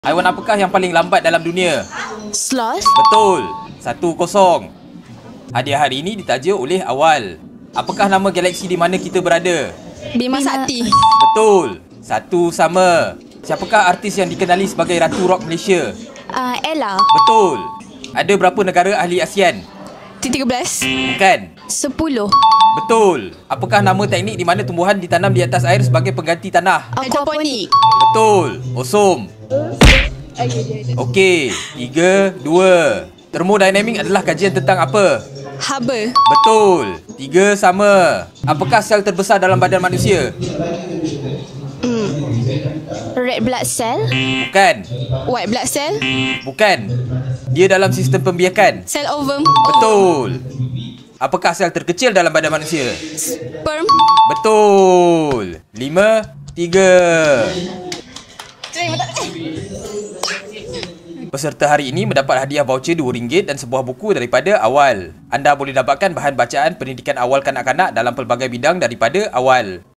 Haiwan apakah yang paling lambat dalam dunia? Sloth. Betul. 1-0. Hadiah hari ini ditaja oleh Awal. Apakah nama galaksi di mana kita berada? Bima Sakti. Betul. 1 sama. Siapakah artis yang dikenali sebagai Ratu Rock Malaysia? Ella. Betul. Ada berapa negara ahli ASEAN? 13. Bukan. 10. Betul. Apakah nama teknik di mana tumbuhan ditanam di atas air sebagai pengganti tanah? Aquaponik. Betul. Osom. Okey. 3, 2. Termodinamik adalah kajian tentang apa? Hubble. Betul. 3 sama. Apakah sel terbesar dalam badan manusia? Red blood cell. Bukan. White blood cell. Bukan. Dia dalam sistem pembiakan. Cell ovum. Betul. Apakah sel terkecil dalam badan manusia? Sperm. Betul. 5, 3. Peserta hari ini mendapat hadiah voucher RM2 dan sebuah buku daripada Awal. Anda boleh dapatkan bahan bacaan pendidikan awal kanak-kanak dalam pelbagai bidang daripada Awal.